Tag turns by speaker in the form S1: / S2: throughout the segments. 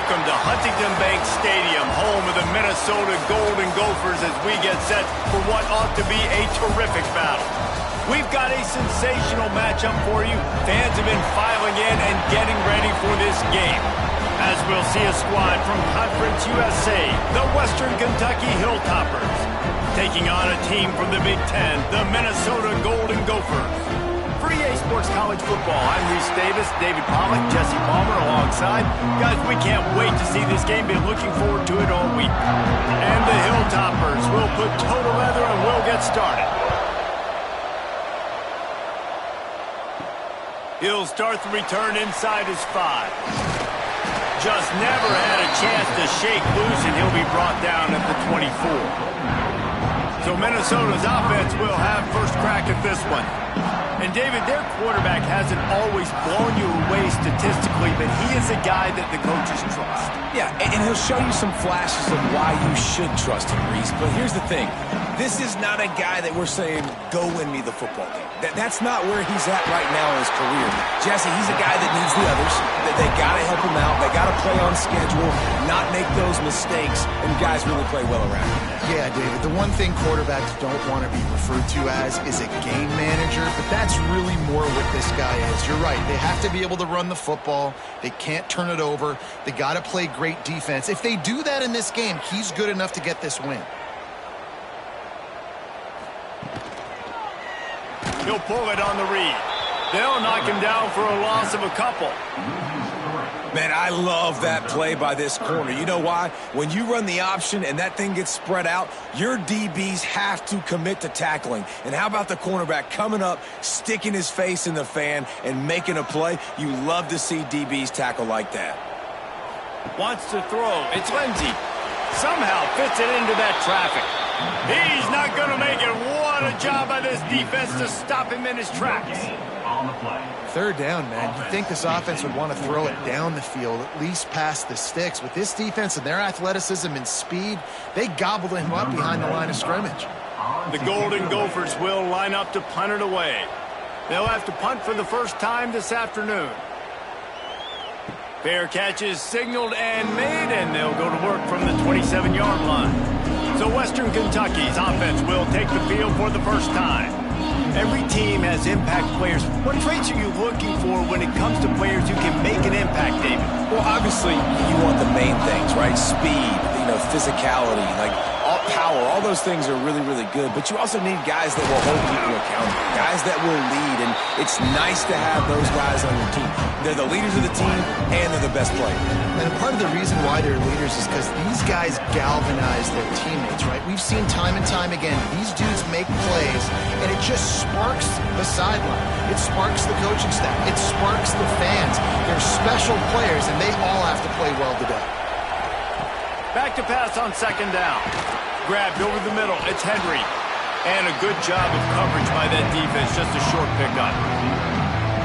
S1: Welcome to Huntington Bank Stadium, home of the Minnesota Golden Gophers, as we get set for what ought to be a terrific battle. We've got a sensational matchup for you. Fans have been filing in and getting ready for this game, as we'll see a squad from Conference USA, the Western Kentucky Hilltoppers, taking on a team from the Big Ten, the Minnesota Golden Gophers. For EA Sports College Football, I'm Reese Davis, David Pollack, Jesse Palmer alongside. Guys, we can't wait to see this game. Been looking forward to it all week. And the Hilltoppers will put toe together and we'll get started. He'll start the return inside his 5. Just never had a chance to shake loose, and he'll be brought down at the 24. So Minnesota's offense will have first crack at this one. And, David, their quarterback hasn't always blown you away statistically, but he is a guy that the coaches trust.
S2: Yeah, and he'll show you some flashes of why you should trust him, Reese. But here's the thing. This is not a guy that we're saying, go win me the football game. That's not where he's at right now in his career. Jesse, he's a guy that needs the others. They got to help him out. They got to play on schedule, not make those mistakes, and guys really play well around him.
S3: Yeah, David, the one thing quarterbacks don't want to be referred to as is a game manager, but that's really more what this guy is. You're right. They have to be able to run the football. They can't turn it over. They got to play great defense. If they do that in this game, he's good enough to get this win.
S1: He'll pull it on the read. They'll knock him down for a loss of a couple.
S2: Man, I love that play by this corner. You know why? When you run the option and that thing gets spread out, your DBs have to commit to tackling. And how about the cornerback coming up, sticking his face in the fan, and making a play? You love to see DBs tackle like that.
S1: Wants to throw. It's Lindsey. Somehow fits it into that traffic. He's not going to make it. What a job by this defense to stop him in his tracks.
S3: Third down, man. You'd think this offense would want to throw it down the field, at least past the sticks. With this defense and their athleticism and speed, they gobbled him up behind the line of scrimmage.
S1: The Golden Gophers will line up to punt it away. They'll have to punt for the first time this afternoon. Fair catch is signaled and made, and they'll go to work from the 27-yard line. So Western Kentucky's offense will take the field for the first time. Every team has impact players. What traits are you looking for when it comes to players who can make an impact, David?
S2: Well, obviously, you want the main things, right? Speed, physicality, like all power. All those things are really, really good. But you also need guys that will hold people accountable, guys that will lead. And it's nice to have those guys on your team. They're the leaders of the team, and they're the best players.
S3: And part of the reason why they're leaders is because these guys galvanize their teammates, right? We've seen time and time again, these dudes make plays, and it just sparks the sideline. It sparks the coaching staff. It sparks the fans. They're special players, and they all have to play well today.
S1: Back to pass on second down. Grabbed over the middle. It's Henry. And a good job of coverage by that defense. Just a short pickup.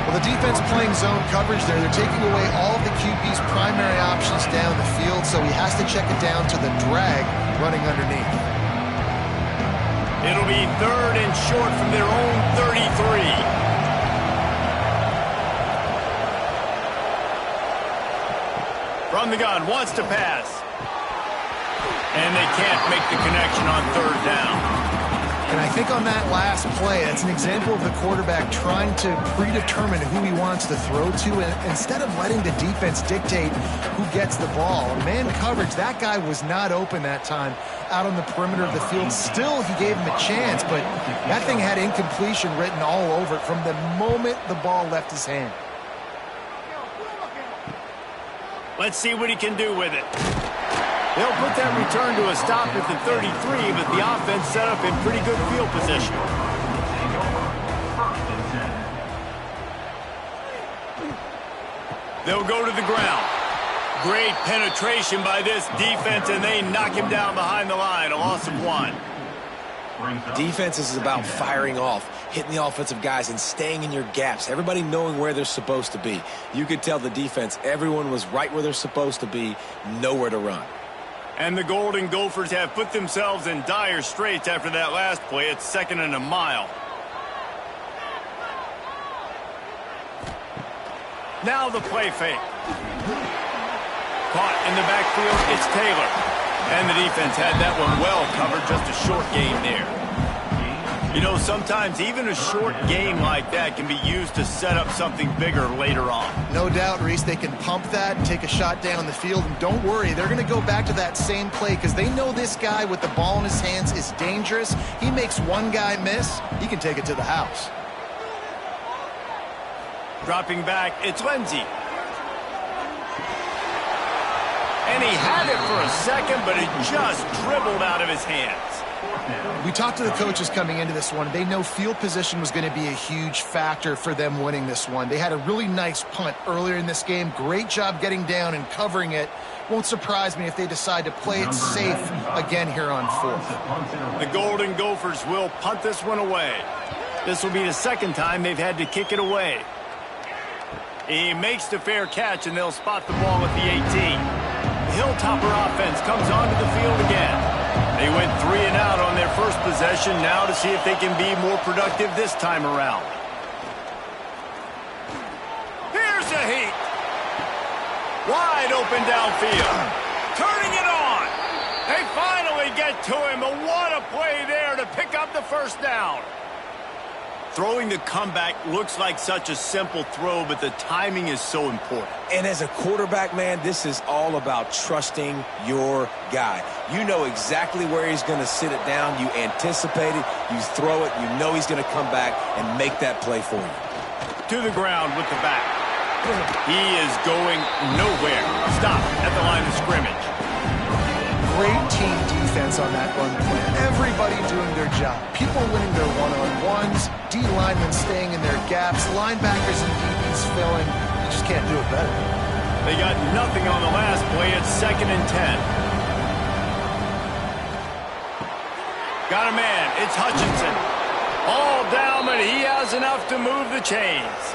S3: Well, the defense playing zone coverage there. They're taking away all of the QB's primary options down the field, so he has to check it down to the drag running underneath.
S1: It'll be third and short from their own 33. From the gun, wants to pass. And they can't make the connection on third down.
S3: And I think on that last play, that's an example of the quarterback trying to predetermine who he wants to throw to, and instead of letting the defense dictate who gets the ball. Man coverage, that guy was not open that time out on the perimeter of the field. Still, he gave him a chance, but that thing had incompletion written all over it from the moment the ball left his hand.
S1: Let's see what he can do with it. They'll put that return to a stop at the 33, but the offense set up in pretty good field position. They'll go to the ground. Great penetration by this defense, and they knock him down behind the line. A loss of 1.
S2: Defense is about firing off, hitting the offensive guys, and staying in your gaps. Everybody knowing where they're supposed to be. You could tell the defense, everyone was right where they're supposed to be, nowhere to run.
S1: And the Golden Gophers have put themselves in dire straits after that last play. It's 2nd and a mile. Now the play fake. Caught in the backfield, it's Taylor. And the defense had that one well covered, just a short gain there. You know, sometimes even a short gain like that can be used to set up something bigger later on.
S3: No doubt, Reese, they can pump that and take a shot down the field. And don't worry, they're going to go back to that same play because they know this guy with the ball in his hands is dangerous. He makes one guy miss, he can take it to the house.
S1: Dropping back, it's Lindsey. And he had it for a second, but it just dribbled out of his hands.
S3: We talked to the coaches coming into this one. They know field position was going to be a huge factor for them winning this one. They had a really nice punt earlier in this game. Great job getting down and covering it. Won't surprise me if they decide to play it safe again here on fourth.
S1: The Golden Gophers will punt this one away. This will be the second time they've had to kick it away. He makes the fair catch, and they'll spot the ball at the 18. The Hilltopper offense comes onto the field again. They went 3 and out on their first possession, now to see if they can be more productive this time around. Here's a heat. Wide open downfield. Turning it on. They finally get to him, but what a play there to pick up the first down. Throwing the comeback looks like such a simple throw, but the timing is so important.
S2: And as a quarterback, man, this is all about trusting your guy. You know exactly where he's going to sit it down. You anticipate it. You throw it. You know he's going to come back and make that play for you.
S1: To the ground with the back. He is going nowhere. Stop at the line of scrimmage.
S3: Great team defense on that run play. Everybody doing their job. People winning their one-on-ones. D linemen staying in their gaps. Linebackers and DBs filling. You just can't do it better.
S1: They got nothing on the last play. It's 2nd and 10. Got a man. It's Hutchinson. All down, but he has enough to move the chains.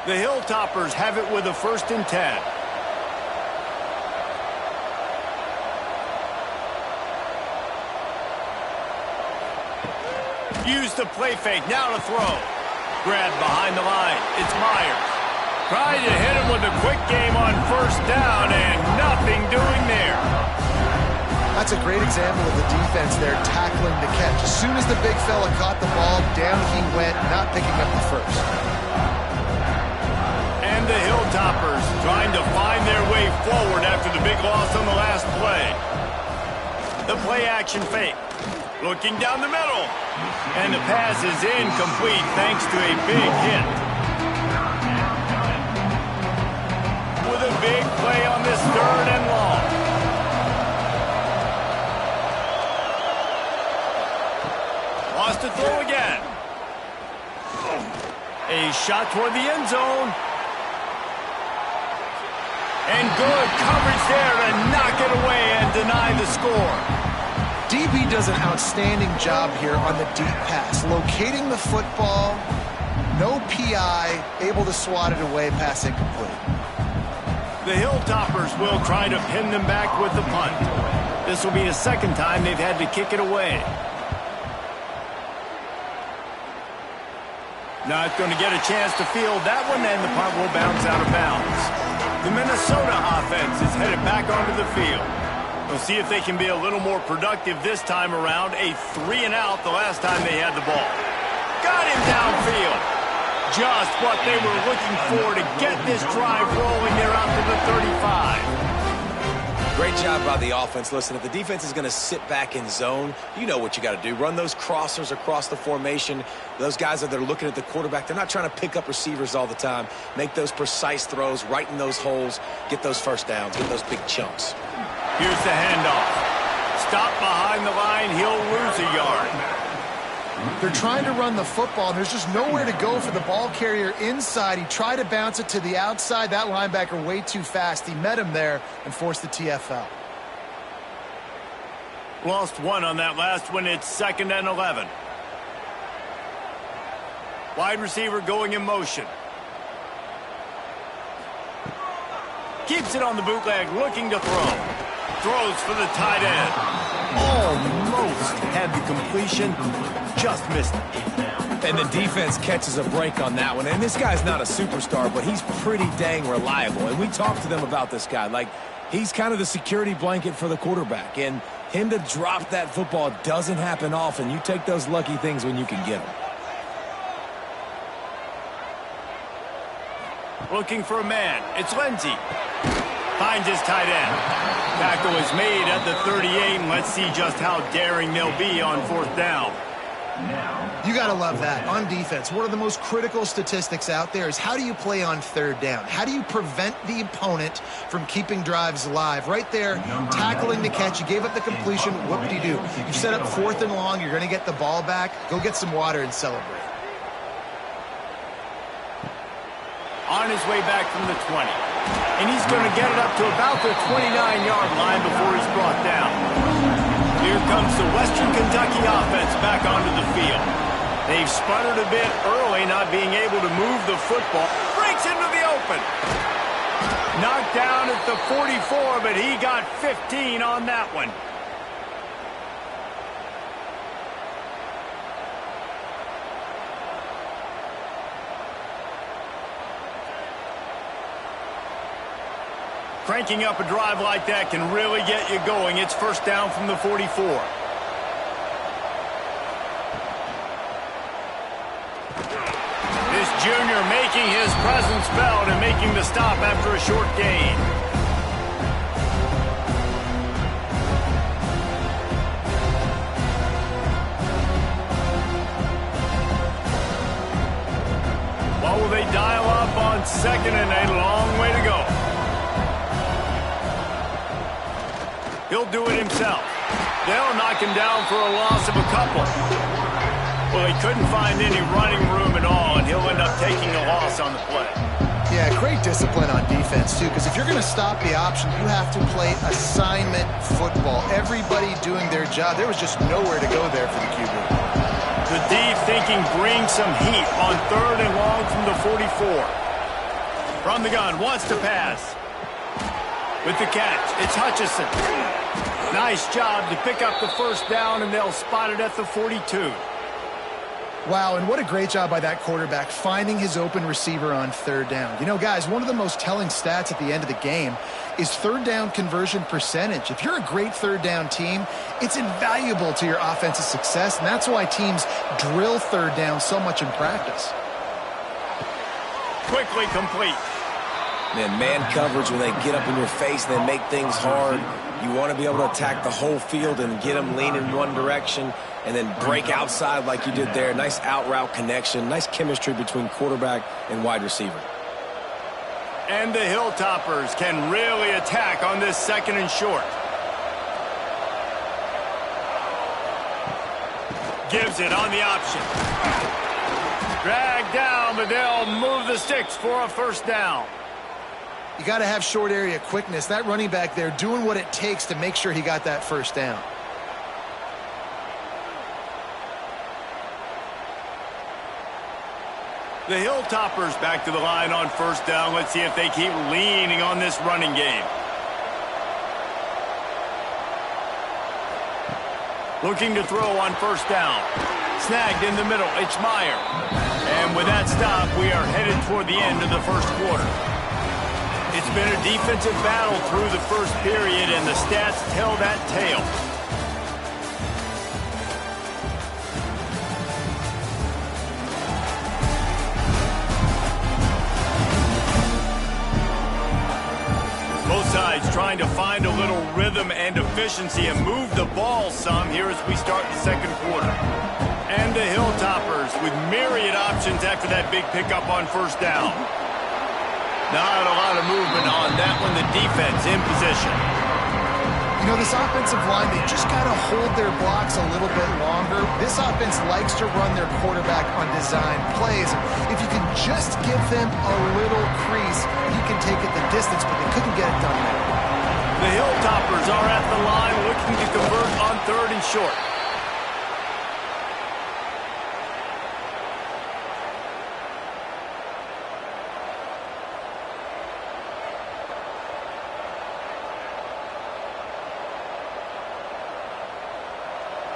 S1: The Hilltoppers have it with a 1st and 10. Use the play fake, now to throw. Grab behind the line, it's Myers. Trying to hit him with a quick game on 1st down, and nothing doing there.
S3: That's a great example of the defense there tackling the catch. As soon as the big fella caught the ball, down he went, not picking up the first.
S1: And the Hilltoppers trying to find their way forward after the big loss on the last play. The play action fake. Looking down the middle. And the pass is incomplete thanks to a big hit. With a big play on this 3rd and long. Lost to throw again. A shot toward the end zone. And good coverage there to knock it away and deny the score.
S3: DB does an outstanding job here on the deep pass. Locating the football, no PI, able to swat it away, pass incomplete.
S1: The Hilltoppers will try to pin them back with the punt. This will be the 2nd time they've had to kick it away. Not going to get a chance to field that one, and the punt will bounce out of bounds. The Minnesota offense is headed back onto the field. We'll see if they can be a little more productive this time around. A 3 and out the last time they had the ball. Got him downfield. Just what they were looking for to get this drive rolling there out to the 35.
S2: Great job by the offense. Listen, if the defense is going to sit back in zone, you know what you got to do. Run those crossers across the formation. Those guys that are looking at the quarterback, they're not trying to pick up receivers all the time. Make those precise throws, right in those holes, get those first downs, get those big chunks.
S1: Here's the handoff. Stop behind the line. He'll lose a yard.
S3: They're trying to run the football, and there's just nowhere to go for the ball carrier inside. He tried to bounce it to the outside. That linebacker way too fast. He met him there and forced the TFL.
S1: Lost 1 on that last one. It's 2nd and 11. Wide receiver going in motion. Keeps it on the bootleg, looking to throw. Throws for the tight end. Almost had the completion. Just missed it.
S2: And the defense catches a break on that one. And this guy's not a superstar, but he's pretty dang reliable. And we talked to them about this guy. Like, he's kind of the security blanket for the quarterback. And him to drop that football doesn't happen often. You take those lucky things when you can get them.
S1: Looking for a man. It's Lindsey. Finds his tight end. Tackle is made at the 38, and let's see just how daring they'll be on 4th down.
S3: You got to love that. On defense, one of the most critical statistics out there is how do you play on 3rd down? How do you prevent the opponent from keeping drives alive? Right there, tackling the catch. You gave up the completion. Whoop-de-doo. You set up 4th and long. You're going to get the ball back. Go get some water and celebrate.
S1: On his way back from the 20. And he's going to get it up to about the 29-yard line before he's brought down. Here comes the Western Kentucky offense back onto the field. They've sputtered a bit early, not being able to move the football. Breaks into the open. Knocked down at the 44, but he got 15 on that one. Cranking up a drive like that can really get you going. It's 1st down from the 44. This junior making his presence felt and making the stop after a short gain. What will they dial up on 2nd and a long way to go? He'll do it himself. They'll knock him down for a loss of a couple. Well, he couldn't find any running room at all, and he'll end up taking a loss on the play.
S3: Yeah, great discipline on defense, too, because if you're going to stop the option, you have to play assignment football. Everybody doing their job. There was just nowhere to go there for the QB.
S1: The D thinking bring some heat on 3rd and long from the 44. From the gun, wants to pass. With the catch, it's Hutchinson. Nice job to pick up the 1st down, and they'll spot it at the 42.
S3: Wow, and what a great job by that quarterback finding his open receiver on 3rd down. You know, guys, one of the most telling stats at the end of the game is 3rd down conversion percentage. If you're a great 3rd down team, it's invaluable to your offensive success, and that's why teams drill 3rd down so much in practice.
S1: Quickly complete.
S2: Man coverage, when they get up in your face, they make things hard. You want to be able to attack the whole field and get them lean in one direction and then break outside like you did there. Nice out route connection, nice chemistry between quarterback and wide receiver.
S1: And the Hilltoppers can really attack on this 2nd and short. Gives it on the option. Dragged down, but they'll move the sticks for a 1st down.
S3: You got to have short area quickness. That running back there doing what it takes to make sure he got that 1st down.
S1: The Hilltoppers back to the line on 1st down. Let's see if they keep leaning on this running game. Looking to throw on 1st down. Snagged in the middle. It's Meyer. And with that stop, we are headed toward the end of the 1st quarter. It's been a defensive battle through the 1st period, and the stats tell that tale. Both sides trying to find a little rhythm and efficiency and move the ball some here as we start the 2nd quarter. And the Hilltoppers with myriad options after that big pickup on 1st down. Not a lot of movement on that one. The defense in position.
S3: You know, this offensive line, they just got to hold their blocks a little bit longer. This offense likes to run their quarterback on design plays. If you can just give them a little crease, he can take it the distance, but they couldn't get it done there.
S1: The Hilltoppers are at the line looking to convert on 3rd and short.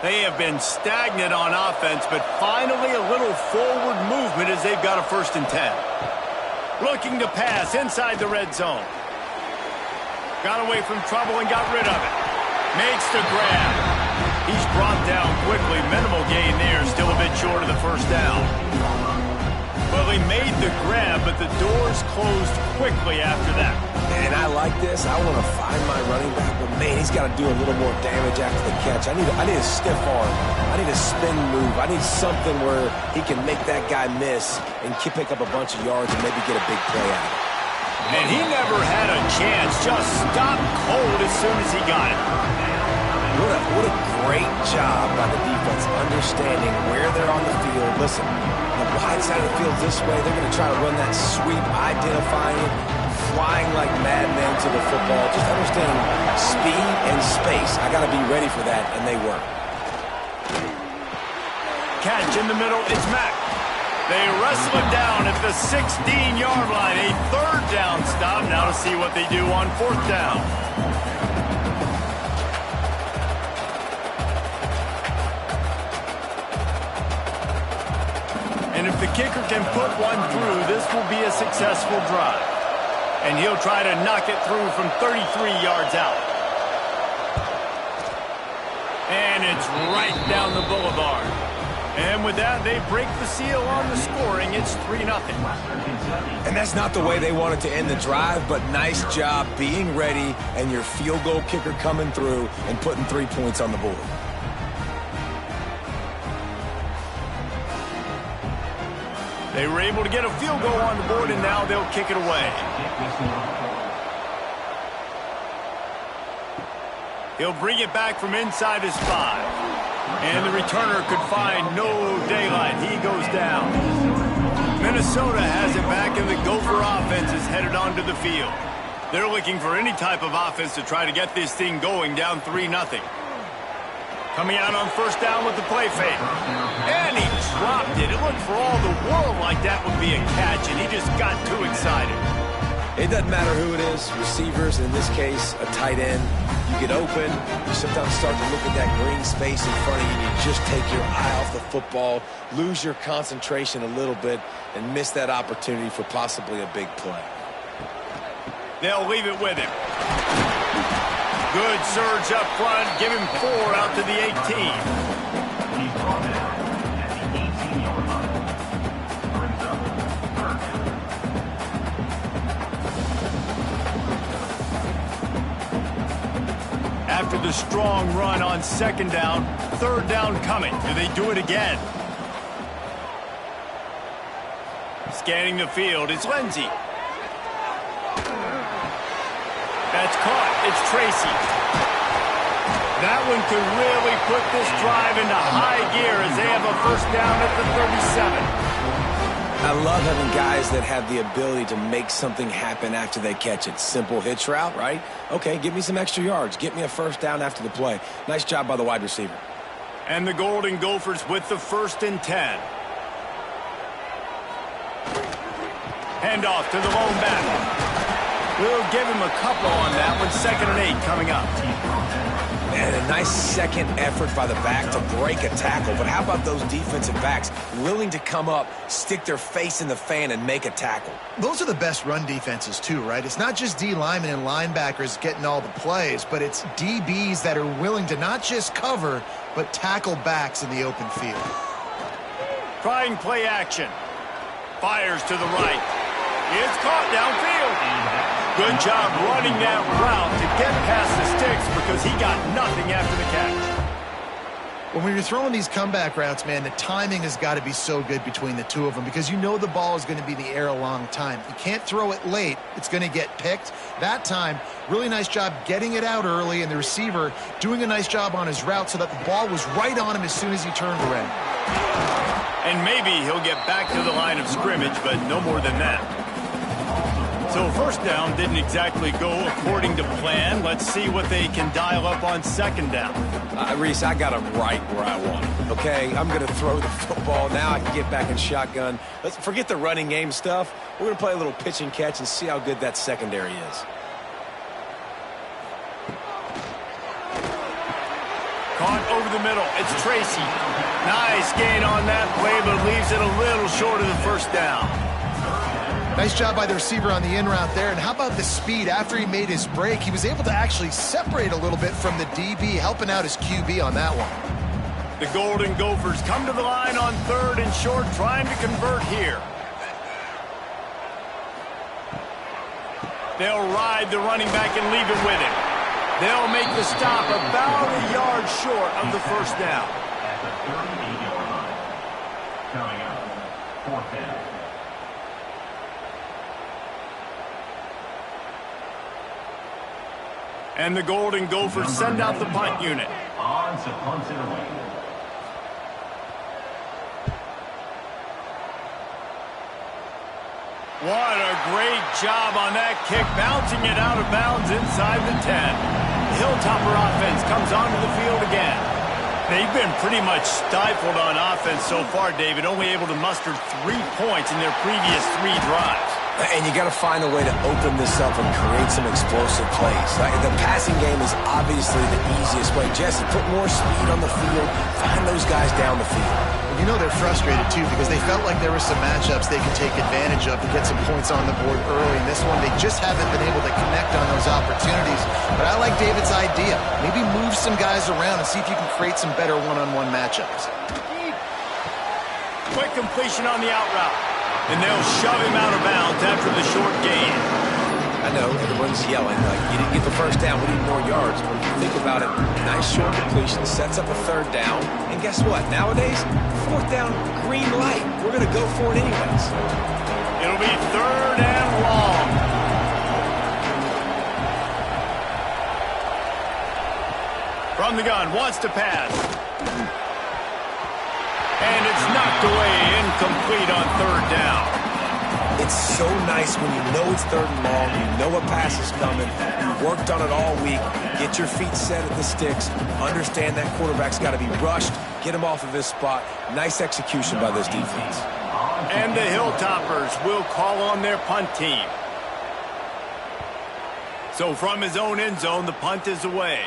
S1: They have been stagnant on offense, but finally a little forward movement as they've got a 1st and 10. Looking to pass inside the red zone. Got away from trouble and got rid of it. Makes the grab. He's brought down quickly. Minimal gain there. Still a bit short of the 1st down. Well, he made the grab, but the doors closed quickly after that.
S2: And I like this. I want to find my running back, but man, he's got to do a little more damage after the catch. I need a stiff arm. I need a spin move. I need something where he can make that guy miss and pick up a bunch of yards and maybe get a big play out of it.
S1: And he never had a chance. Just stopped cold as soon as he got it.
S2: What a great job by the defense understanding where they're on the field. Listen, the wide side of the field this way, they're going to try to run that sweep, identifying it, flying like madmen to the football, just understanding speed and space. I got to be ready for that, and they were.
S1: Catch in the middle, it's Mack. They wrestle it down at the 16-yard line. A 3rd down stop. Now to see what they do on 4th down. And if the kicker can put one through, this will be a successful drive. And he'll try to knock it through from 33 yards out. And it's right down the boulevard. And with that, they break the seal on the scoring. It's 3-0.
S2: And that's not the way they wanted to end the drive, but nice job being ready and your field goal kicker coming through and putting 3 points on the board.
S1: They were able to get a field goal on the board, and now they'll kick it away. He'll bring it back from inside his 5. And the returner could find no daylight. He goes down. Minnesota has it back, and the Gopher offense is headed onto the field. They're looking for any type of offense to try to get this thing going, down 3-0. Coming out on 1st down with the play fake. And he dropped it. It looked for all the world like that would be a catch, and he just got too excited.
S2: It doesn't matter who it is, receivers, in this case, a tight end. You get open, you sometimes start to look at that green space in front of you, and you just take your eye off the football, lose your concentration a little bit, and miss that opportunity for possibly a big play.
S1: They'll leave it with him. Good surge up front, give him 4 out to the 18. After the strong run on 2nd down, 3rd down coming. Do they do it again? Scanning the field, it's Lindsey. That's caught, it's Tracy. That one could really put this drive into high gear as they have a 1st down at the 37.
S2: I love having guys that have the ability to make something happen after they catch it. Simple hitch route, right? Okay, give me some extra yards. Get me a 1st down after the play. Nice job by the wide receiver.
S1: And the Golden Gophers with the 1st and 10. Handoff to the lone back. We'll give him a couple on that one. 2nd and 8 coming up.
S2: And a nice second effort by the back to break a tackle. But how about those defensive backs willing to come up, stick their face in the fan, and make a tackle?
S3: Those are the best run defenses too, right? It's not just D linemen and linebackers getting all the plays, but it's DBs that are willing to not just cover, but tackle backs in the open field.
S1: Trying play action. Fires to the right. It's caught downfield. Good job running that route to get past the sticks because he got nothing after the catch.
S3: When you're throwing these comeback routes, man, the timing has got to be so good between the two of them because you know the ball is going to be in the air a long time. You can't throw it late. It's going to get picked. That time, really nice job getting it out early, and the receiver doing a nice job on his route so that the ball was right on him as soon as he turned around.
S1: And maybe he'll get back to the line of scrimmage, but no more than that. So 1st down didn't exactly go according to plan. Let's see what they can dial up on 2nd down.
S2: Reese, I got him right where I want him, okay? I'm going to throw the football. Now I can get back in shotgun. Let's forget the running game stuff. We're going to play a little pitch and catch and see how good that secondary is.
S1: Caught over over the middle. It's Tracy. Nice gain on that play, but leaves it a little short of the first down.
S3: Nice job by the receiver on the in route there. And how about the speed? After he made his break, he was able to actually separate a little bit from the DB, helping out his QB on that one.
S1: The Golden Gophers come to the line on 3rd and short, trying to convert here. They'll ride the running back and leave it with him. They'll make the stop about a yard short of the first down.
S4: At the 38-yard line. Coming up, 4th down.
S1: And the Golden Gophers send out the punt unit.
S4: On to punt it away.
S1: What a great job on that kick, bouncing it out of bounds inside the 10. The Hilltopper offense comes onto the field again. They've been pretty much stifled on offense so far, David, only able to muster 3 points in their previous 3 drives.
S2: And you got to find a way to open this up and create some explosive plays. The passing game is obviously the easiest way. Jesse, put more speed on the field, find those guys down the field.
S3: You know they're frustrated, too, because they felt like there were some matchups they could take advantage of to get some points on the board early. In this one, they just haven't been able to connect on those opportunities. But I like David's idea. Maybe move some guys around and see if you can create some better one-on-one matchups.
S1: Quick completion on the out route. And they'll shove him out of bounds after the short gain.
S2: I know, everyone's yelling, like, you didn't get the first down, we need more yards. But if you think about it, nice short completion, sets up a 3rd down. And guess what? Nowadays, 4th down, green light. We're going to go for it anyways.
S1: It'll be 3rd and long. From the gun, wants to pass. And it's knocked away, incomplete on 3rd down.
S2: It's so nice when you know it's 3rd and long, you know a pass is coming, you worked on it all week, get your feet set at the sticks, understand that quarterback's got to be rushed, get him off of his spot. Nice execution by this defense.
S1: And the Hilltoppers will call on their punt team. So from his own end zone, the punt is away.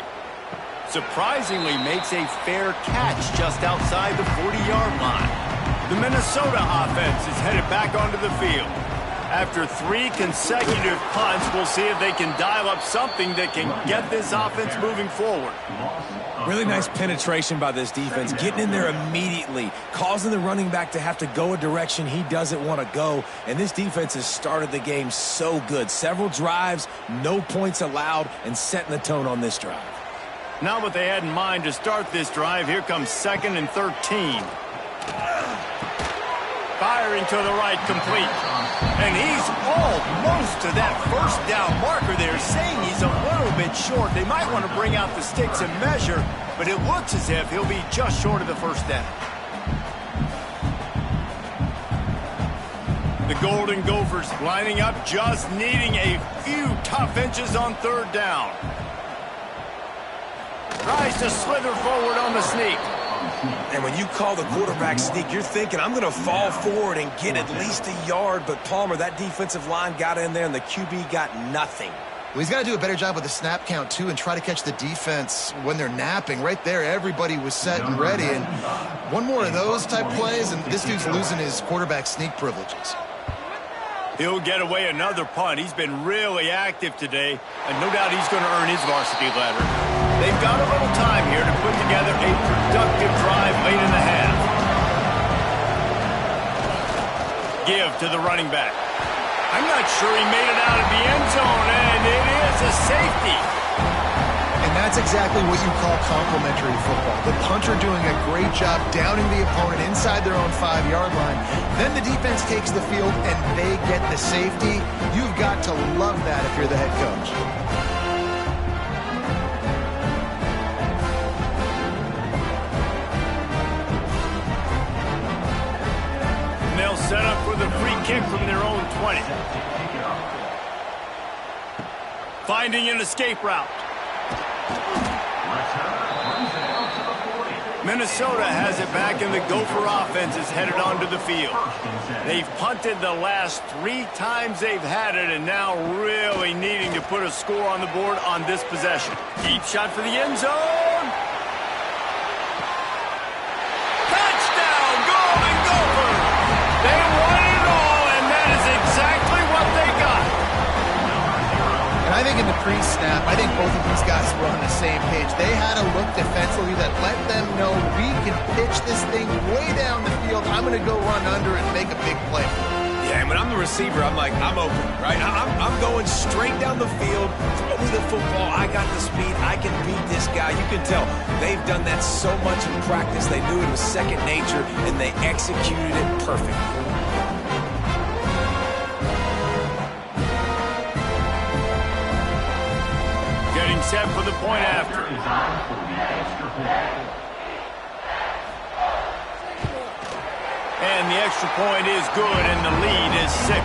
S1: Surprisingly makes a fair catch just outside the 40-yard line. The Minnesota offense is headed back onto the field. After 3 consecutive punts, we'll see if they can dial up something that can get this offense moving forward.
S2: Really nice penetration by this defense, getting in there immediately, causing the running back to have to go a direction he doesn't want to go. And this defense has started the game so good. Several drives, no points allowed, and setting the tone on this drive.
S1: Not what they had in mind to start this drive. Here comes 2nd and 13. Firing to the right, complete. And he's almost to that first down marker there, saying he's a little bit short. They might want to bring out the sticks and measure, but it looks as if he'll be just short of the first down. The Golden Gophers lining up, just needing a few tough inches on 3rd down. Tries to slither forward on the sneak.
S2: And when you call the quarterback sneak, you're thinking, I'm going to fall forward and get at least a yard. But Palmer, that defensive line got in there, and the QB got nothing.
S3: Well, he's got to do a better job with the snap count, too, and try to catch the defense when they're napping. Right there, everybody was set and ready. And one more of those type plays, and this dude's losing his quarterback sneak privileges.
S1: He'll get away another punt. He's been really active today, and no doubt he's going to earn his varsity ladder. They've got a little time here to put together a productive drive late in the half. Give to the running back. I'm not sure he made it out of the end zone, and it is a safety.
S3: And that's exactly what you call complimentary football. The punter doing a great job downing the opponent inside their own 5-yard line. Then the defense takes the field, and they get the safety. You've got to love that if you're the head coach.
S1: And they'll set up for the free kick from their own 20. Finding an escape route. Minnesota has it back, and the Gopher offense is headed onto the field. They've punted the last 3 times they've had it, and now really needing to put a score on the board on this possession. Deep shot for the end zone.
S3: I think in the pre-snap, I think both of these guys were on the same page. They had a look defensively that let them know we can pitch this thing way down the field. I'm going to go run under and make a big play.
S2: Yeah, and when I'm the receiver, I'm like, I'm open, right? I'm going straight down the field, throw me the football. I got the speed. I can beat this guy. You can tell they've done that so much in practice. They knew it was second nature, and they executed it perfectly.
S1: Getting set for the point after. And the extra point is good, and the lead is 6.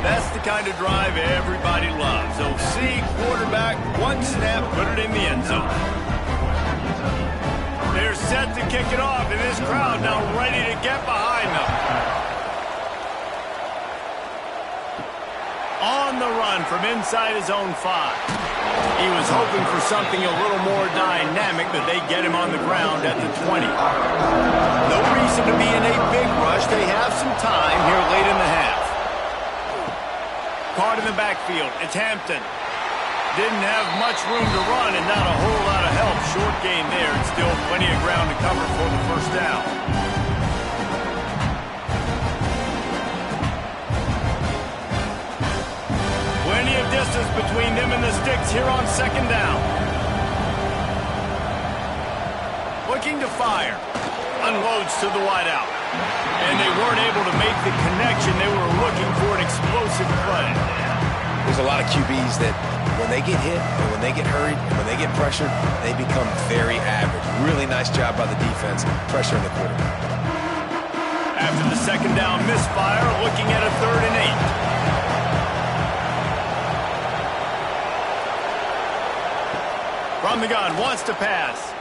S1: That's the kind of drive everybody loves. So see quarterback, one snap, put it in the end zone. They're set to kick it off, and this crowd now ready to get behind them. On the run from inside his own 5. He was hoping for something a little more dynamic, but they get him on the ground at the 20. No reason to be in a big rush. They have some time here late in the half. Caught in the backfield. It's Hampton. Didn't have much room to run and not a whole lot of help. Short gain there and still plenty of ground to cover for the first down. Plenty of distance between them and the sticks here on second down. Looking to fire. Unloads to the wideout. And they weren't able to make the connection. They were looking for an explosive play.
S2: There's a lot of QBs that when they get hit and when they get hurried and when they get pressured, they become very average. Really nice job by the defense pressuring the quarterback.
S1: After the second down misfire, looking at a 3rd and 8. From the gun, wants to pass.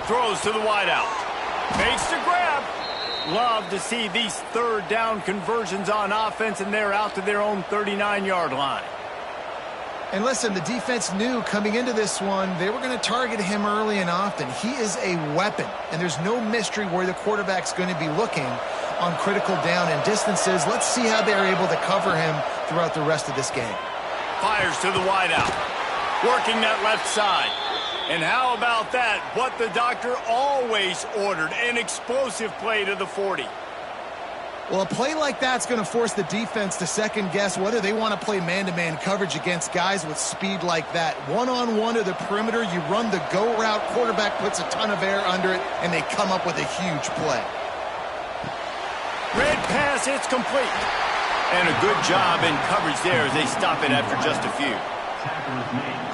S1: Throws to the wideout. Makes the grab. Love to see these 3rd down conversions on offense, and they're out to their own 39-yard line.
S3: And listen, the defense knew coming into this one, they were going to target him early and often. He is a weapon, and there's no mystery where the quarterback's going to be looking on critical down and distances. Let's see how they're able to cover him throughout the rest of this game.
S1: Fires to the wideout. Working that left side. And how about that? What the doctor always ordered, an explosive play to the 40.
S3: Well, a play like that's going to force the defense to second-guess whether they want to play man-to-man coverage against guys with speed like that. One-on-one to the perimeter, you run the go route, quarterback puts a ton of air under it, and they come up with a huge play.
S1: Red pass, it's complete. And a good job in coverage there as they stop it after just a few.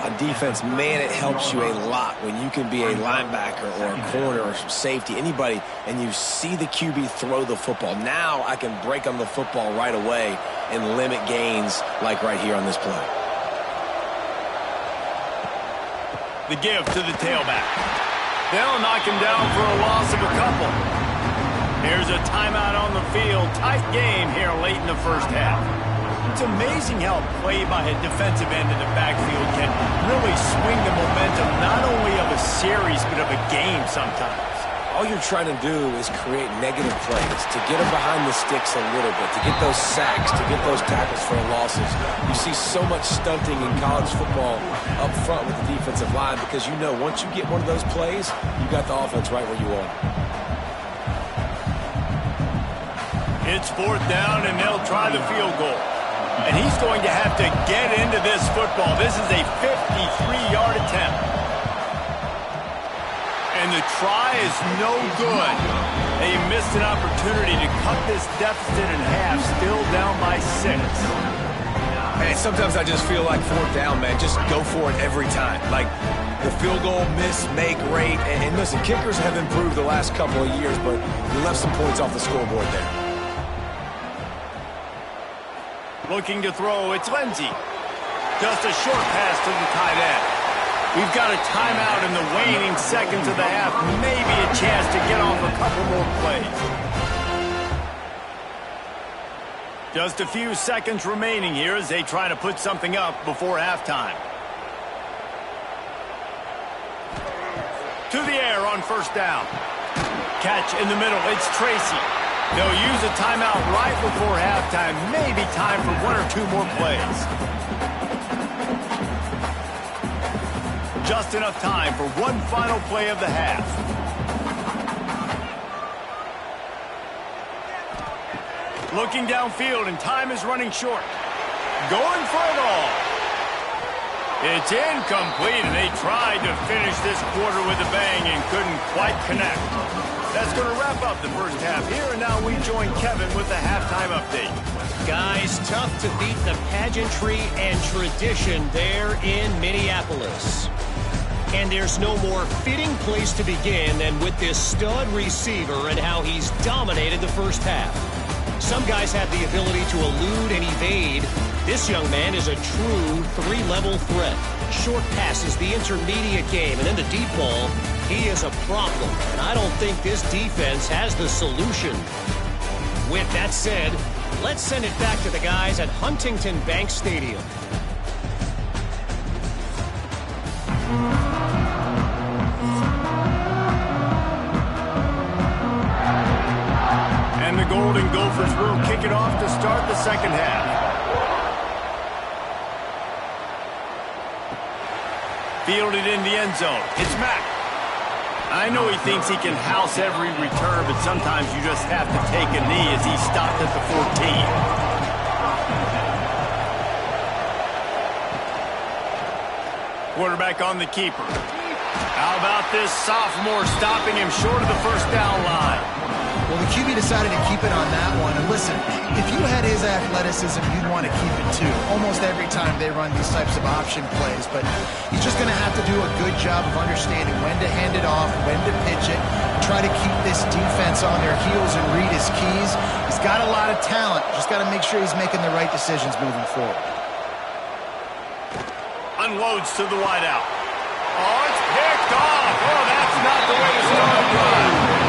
S2: On defense, man, it helps you a lot when you can be a linebacker or a corner or safety, anybody, and you see the QB throw the football. Now I can break on the football right away and limit gains like right here on this play.
S1: The give to the tailback. They'll knock him down for a loss of a couple. Here's a timeout on the field. Tight game here late in the first half. It's amazing how a play by a defensive end in the backfield can really swing the momentum not only of a series but of a game sometimes.
S2: All you're trying to do is create negative plays, to get them behind the sticks a little bit, to get those sacks, to get those tackles for losses. You see so much stunting in college football up front with the defensive line because you know once you get one of those plays, you got the offense right where you want it.
S1: It's 4th down, and they'll try the field goal. And he's going to have to get into this football. This is a 53-yard attempt. And the try is no good. They missed an opportunity to cut this deficit in half, still down by 6.
S2: Man, sometimes I just feel like 4th down, man. Just go for it every time. Like the field goal miss, make rate. And listen, kickers have improved the last couple of years, but you left some points off the scoreboard there.
S1: Looking to throw, it's Lindsey. Just a short pass to the tight end. We've got a timeout in the waning seconds of the half. Maybe a chance to get off a couple more plays. Just a few seconds remaining here as they try to put something up before halftime. To the air on 1st down. Catch in the middle, it's Tracy. They'll use a timeout right before halftime. Maybe time for 1 or 2 more plays. Just enough time for one final play of the half. Looking downfield, and time is running short. Going for it all. It's incomplete, and they tried to finish this quarter with a bang and couldn't quite connect. That's going to wrap up the first half here, and now we join Kevin with the halftime update.
S5: Guys, tough to beat the pageantry and tradition there in Minneapolis. And there's no more fitting place to begin than with this stud receiver and how he's dominated the first half. Some guys have the ability to elude and evade. This young man is a true three-level threat. Short passes, the intermediate game, and then the deep ball. He is a problem, and I don't think this defense has the solution. With that said, let's send it back to the guys at Huntington Bank Stadium.
S1: And the Golden Gophers will kick it off to start the second half. Fielded in the end zone. It's Mack. I know he thinks he can house every return, but sometimes you just have to take a knee as he stopped at the 14. Quarterback on the keeper. How about this sophomore stopping him short of the first down line?
S3: Well, the QB decided to keep it on that one. And listen, if you had his athleticism, you'd want to keep it too. Almost every time they run these types of option plays. But he's just going to have to do a good job of understanding when to hand it off, when to pitch it, try to keep this defense on their heels and read his keys. He's got a lot of talent. Just got to make sure he's making the right decisions moving forward.
S1: Unloads to the wideout. Oh, it's picked off. Oh, that's not the way to start a drive.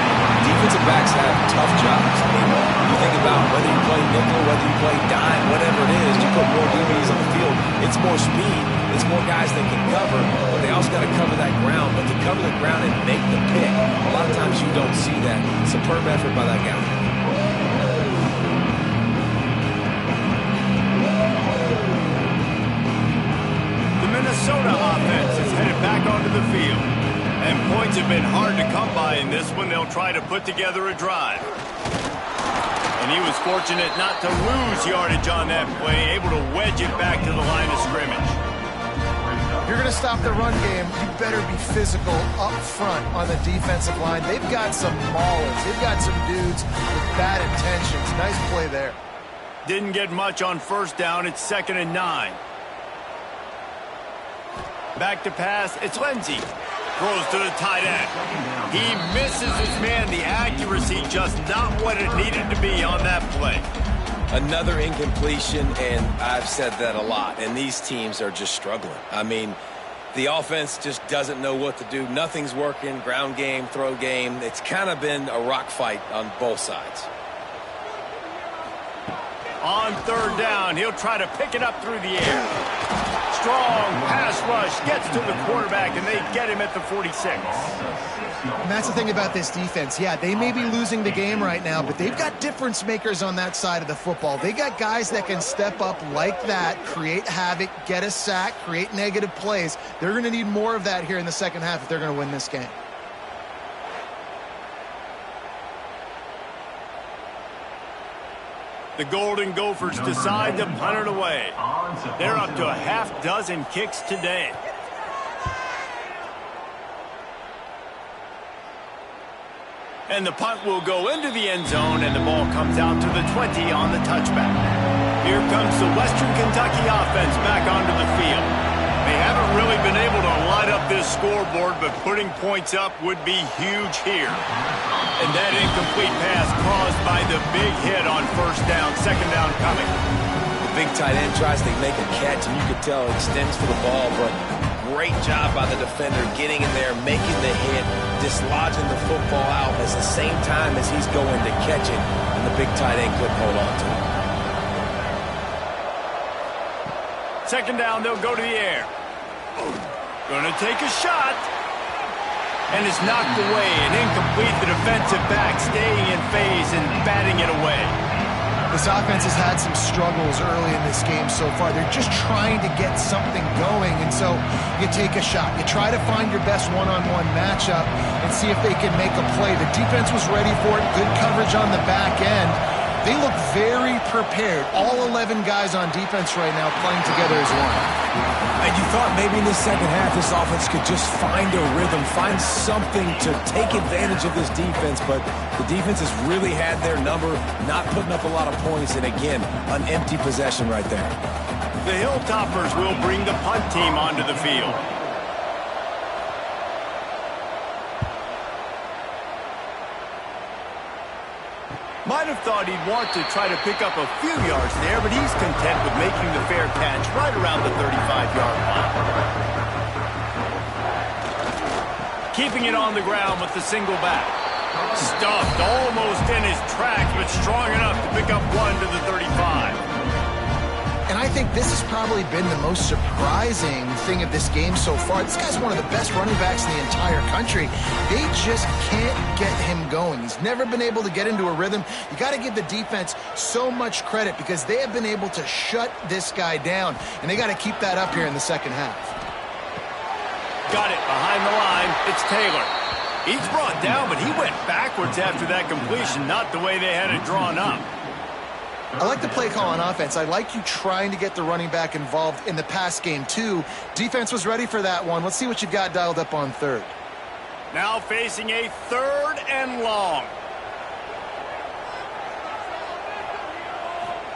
S2: Defensive backs have tough jobs. I mean, you think about whether you play nickel, whether you play dime, whatever it is, you put more DBs on the field. It's more speed. It's more guys that can cover, but they also got to cover that ground. But to cover the ground and make the pick, a lot of times you don't see that. Superb effort by that guy.
S1: The Minnesota offense is headed back onto the field. And points have been hard to come by in this one. They'll try to put together a drive. And he was fortunate not to lose yardage on that play, able to wedge it back to the line of scrimmage.
S3: If you're going to stop the run game, you better be physical up front on the defensive line. They've got some maulers. They've got some dudes with bad intentions. Nice play there.
S1: Didn't get much on first down. It's 2nd and 9. Back to pass. It's Lindsey. Throws to the tight end. He misses his man. The accuracy just not what it needed to be on that play.
S2: Another incompletion, and I've said that a lot, and these teams are just struggling. I mean, the offense just doesn't know what to do. Nothing's working, ground game, throw game. It's kind of been a rock fight on both sides.
S1: On 3rd down, he'll try to pick it up through the air. Strong pass rush gets to the quarterback, and they get him at the 46.
S3: And that's the thing about this defense. Yeah, they may be losing the game right now, but they've got difference makers on that side of the football. They got guys that can step up like that, create havoc, get a sack, create negative plays. They're going to need more of that here in the second half if they're going to win this game.
S1: The Golden Gophers decide to punt it away. They're up to a half-dozen kicks today. And the punt will go into the end zone, and the ball comes out to the 20 on the touchback. Here comes the Western Kentucky offense back onto the field. They haven't really been able to light up this scoreboard, but putting points up would be huge here. And that incomplete pass caused by the big hit on first down, 2nd down coming.
S2: The big tight end tries to make a catch, and you could tell it extends for the ball, but great job by the defender getting in there, making the hit, dislodging the football out at the same time as he's going to catch it, and the big tight end couldn't hold on to it.
S1: 2nd down, they'll go to the air. Going to take a shot. And it's knocked away and incomplete. The defensive back staying in phase and batting it away.
S3: This offense has had some struggles early in this game so far. They're just trying to get something going, and so you take a shot. You try to find your best one-on-one matchup and see if they can make a play. The defense was ready for it. Good coverage on the back end. They look very prepared. All 11 guys on defense right now playing together as one.
S2: And you thought maybe in the second half this offense could just find a rhythm, find something to take advantage of this defense, but the defense has really had their number, not putting up a lot of points, and again, an empty possession right there.
S1: The Hilltoppers will bring the punt team onto the field. Might have thought he'd want to try to pick up a few yards there, but he's content with making the fair catch right around the 35-yard line. Keeping it on the ground with the single back. Stuffed almost in his tracks, but strong enough to pick up one to the 35.
S3: And I think this has probably been the most surprising thing of this game so far. This guy's one of the best running backs in the entire country. They just can't get him going. He's never been able to get into a rhythm. You got to give the defense so much credit because they have been able to shut this guy down, and they got to keep that up here in the second half.
S1: Got it behind the line. It's Taylor. He's brought down, but he went backwards after that completion, not the way they had it drawn up.
S3: I like the play call on offense. I like you trying to get the running back involved in the pass game, too. Defense was ready for that one. Let's see what you've got dialed up on third.
S1: Now facing a 3rd and long.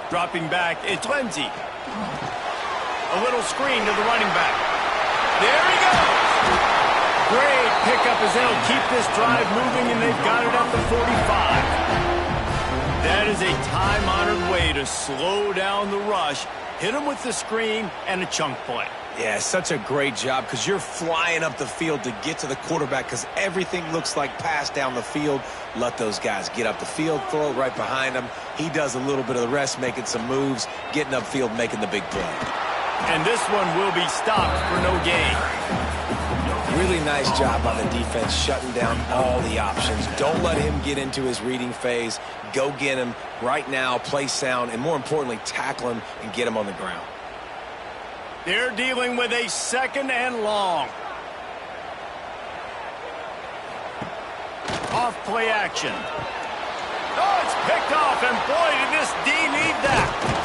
S1: Dropping back, it's Lindsey. A little screen to the running back. There he goes. Great pickup as they'll keep this drive moving, and they've got it at the 45. That is a time-honored way to slow down the rush, hit him with the screen, and a chunk play.
S2: Yeah, such a great job because you're flying up the field to get to the quarterback because everything looks like pass down the field. Let those guys get up the field, throw it right behind him. He does a little bit of the rest, making some moves, getting upfield, making the big play.
S1: And this one will be stopped for no gain.
S2: Really nice job on the defense shutting down all the options. Don't let him get into his reading phase. Go get him right now, play sound, and more importantly, tackle him and get him on the ground.
S1: They're dealing with a 2nd and long. Off play action. Oh, it's picked off, and boy, did this D need that.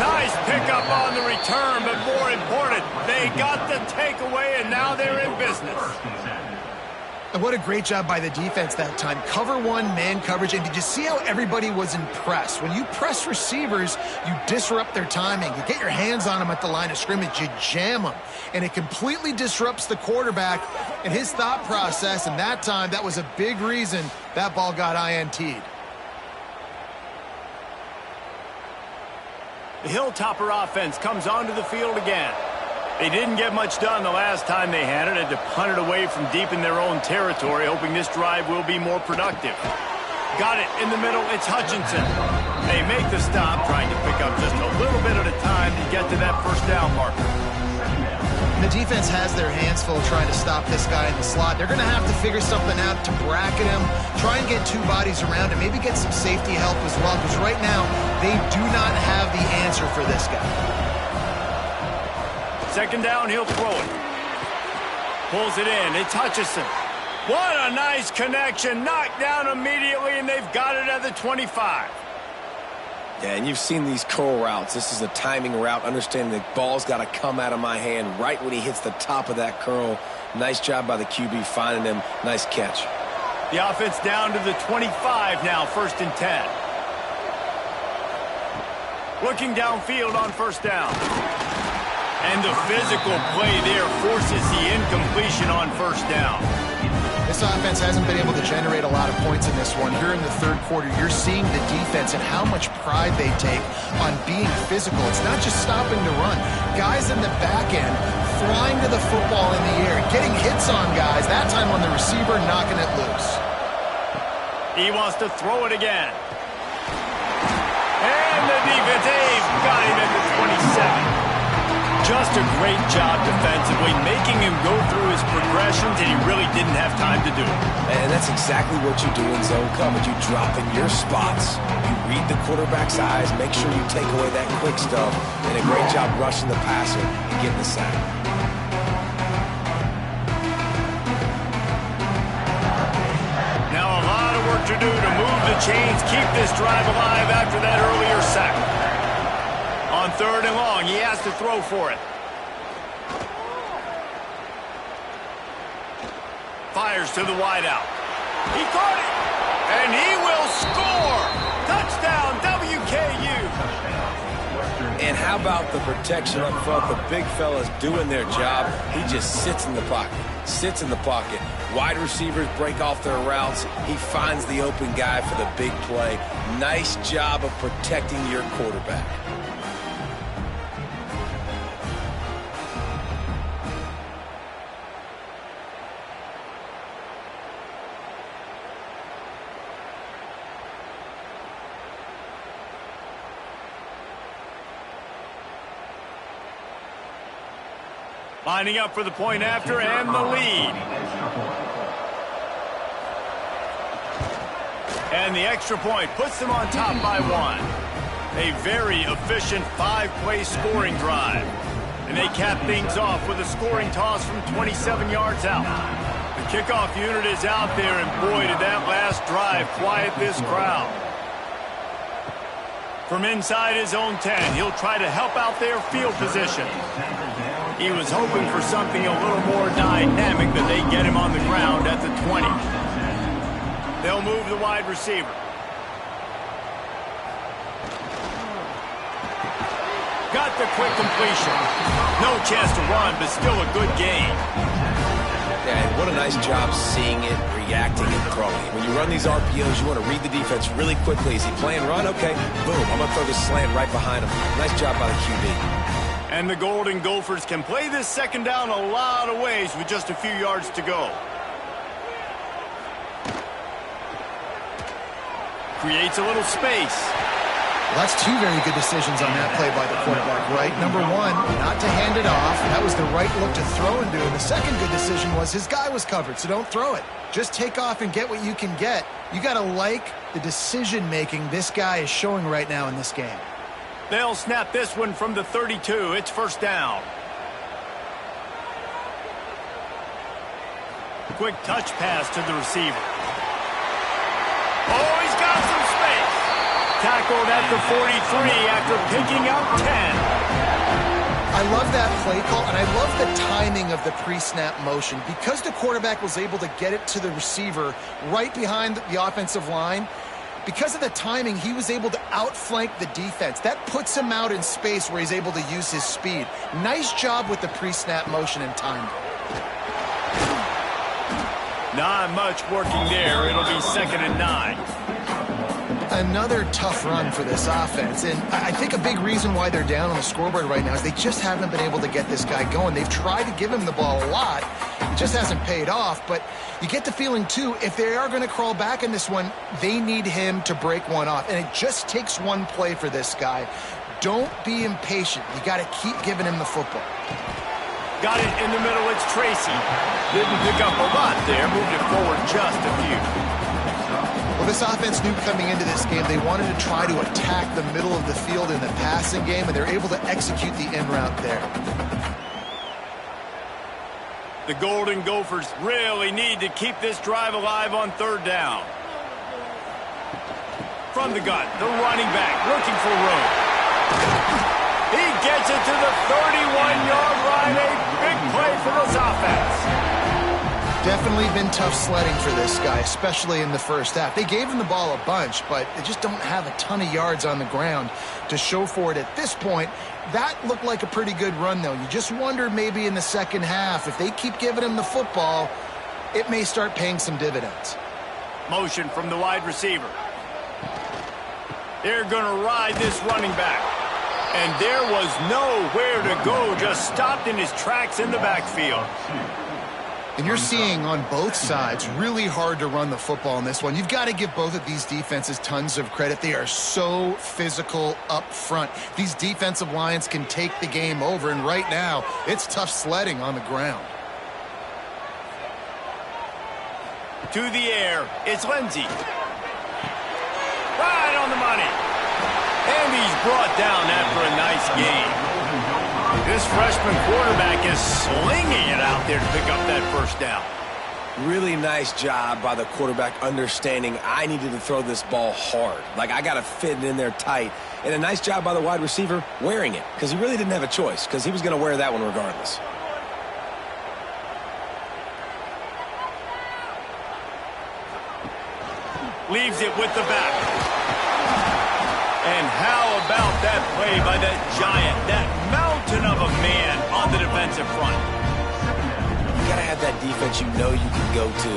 S1: Nice pickup on the return, but more important, they got the takeaway, and now they're in business.
S3: And what a great job by the defense that time. Cover one, man coverage, and did you see how everybody was impressed? When you press receivers, you disrupt their timing. You get your hands on them at the line of scrimmage, you jam them, and it completely disrupts the quarterback and his thought process, and that time, that was a big reason that ball got INT'd.
S1: The Hilltopper offense comes onto the field again. They didn't get much done the last time they had it. Had to punt it away from deep in their own territory, hoping this drive will be more productive. Got it in the middle. It's Hutchinson. They make the stop, trying to pick up just a little bit at a time to get to that 1st down marker.
S3: The defense has their hands full trying to stop this guy in the slot. They're going to have to figure something out to bracket him, try and get 2 bodies around him, maybe get some safety help as well, because right now they do not have the answer for this guy.
S1: 2nd down, he'll throw it. Pulls it in. It's Hutchinson. What a nice connection. Knocked down immediately, and they've got it at the 25.
S2: Yeah, and you've seen these curl routes. This is a timing route. Understanding the ball's got to come out of my hand right when he hits the top of that curl. Nice job by the QB finding him. Nice catch.
S1: The offense down to the 25 now, 1st and 10. Looking downfield on 1st down. And the physical play there forces the incompletion on 1st down.
S3: This offense hasn't been able to generate a lot of points in this one. Here in the 3rd quarter, you're seeing the defense and how much pride they take on being physical. It's not just stopping to run. Guys in the back end flying to the football in the air, getting hits on guys, that time on the receiver, knocking it loose.
S1: He wants to throw it again. And the defense, they've got him at the 27. Just a great job defensively, making him go through his progressions, and he really didn't have time to do it.
S2: And that's exactly what you do in zone coverage. You drop in your spots. You read the quarterback's eyes, make sure you take away that quick stuff, and a great job rushing the passer and getting the sack.
S1: Now a lot of work to do to move the chains, keep this drive alive after that earlier sack. On 3rd and long, he has to throw for it. Fires to the wideout. He caught it, and he will score. Touchdown, WKU.
S2: And how about the protection up front? The big fella's doing their job. He just sits in the pocket, sits in the pocket. Wide receivers break off their routes. He finds the open guy for the big play. Nice job of protecting your quarterback.
S1: Lining up for the point after and the lead. And the extra point puts them on top by 1. A very efficient 5-play scoring drive. And they cap things off with a scoring toss from 27 yards out. The kickoff unit is out there, and boy, did that last drive quiet this crowd. From inside his own 10, he'll try to help out their field position. He was hoping for something a little more dynamic, but they get him on the ground at the 20. They'll move the wide receiver. Got the quick completion. No chance to run, but still a good game.
S2: Yeah, and what a nice job seeing it, reacting, and throwing it. When you run these RPOs, you want to read the defense really quickly. Is he playing run? Okay, boom. I'm going to throw the slant right behind him. Nice job by the QB.
S1: And the Golden Gophers can play this second down a lot of ways with just a few yards to go. Creates a little space.
S3: Well, that's 2 very good decisions on that play by the quarterback, right? Number 1, not to hand it off. That was the right look to throw into. And the second good decision was his guy was covered, so don't throw it. Just take off and get what you can get. You got to like the decision-making this guy is showing right now in this game.
S1: They'll snap this one from the 32. It's first down. Quick touch pass to the receiver. Oh, he's got some space. Tackled at the 43 after picking up 10.
S3: I love that play call, and I love the timing of the pre-snap motion. Because the quarterback was able to get it to the receiver right behind the offensive line, because of the timing, he was able to outflank the defense. That puts him out in space where he's able to use his speed. Nice job with the pre-snap motion and timing.
S1: Not much working there. It'll be 2nd and 9.
S3: Another tough run for this offense, and I think a big reason why they're down on the scoreboard right now is they just haven't been able to get this guy going. They've tried to give him the ball a lot. It just hasn't paid off, but you get the feeling, too, if they are going to crawl back in this one, they need him to break one off, and it just takes one play for this guy. Don't be impatient. You got to keep giving him the football.
S1: Got it in the middle. It's Tracy. Didn't pick up a lot there. Moved it forward just a few.
S3: Well, this offense knew coming into this game they wanted to try to attack the middle of the field in the passing game, and they're able to execute the in route there.
S1: The Golden Gophers really need to keep this drive alive on 3rd down. From the gun, the running back looking for room. He gets it to the 31-yard line. A big play for this offense.
S3: Definitely been tough sledding for this guy, especially in the first half. They gave him the ball a bunch, but they just don't have a ton of yards on the ground to show for it at this point. That looked like a pretty good run, though. You just wonder maybe in the second half, if they keep giving him the football, it may start paying some dividends.
S1: Motion from the wide receiver. They're going to ride this running back. And there was nowhere to go, just stopped in his tracks in the backfield.
S3: And you're seeing on both sides really hard to run the football in this one. You've got to give both of these defenses tons of credit. They are so physical up front. These defensive lines can take the game over, and right now it's tough sledding on the ground.
S1: To the air, it's Lindsey. Right on the money. And he's brought down after a nice game. This freshman quarterback is slinging it out there to pick up that first down.
S2: Really nice job by the quarterback understanding I needed to throw this ball hard. Like, I got to fit it in there tight. And a nice job by the wide receiver wearing it, because he really didn't have a choice, because he was going to wear that one regardless.
S1: Leaves it with the back. And how about that play by that giant, that mountain of a man on the defensive front?
S2: You got to have that defense you know you can go to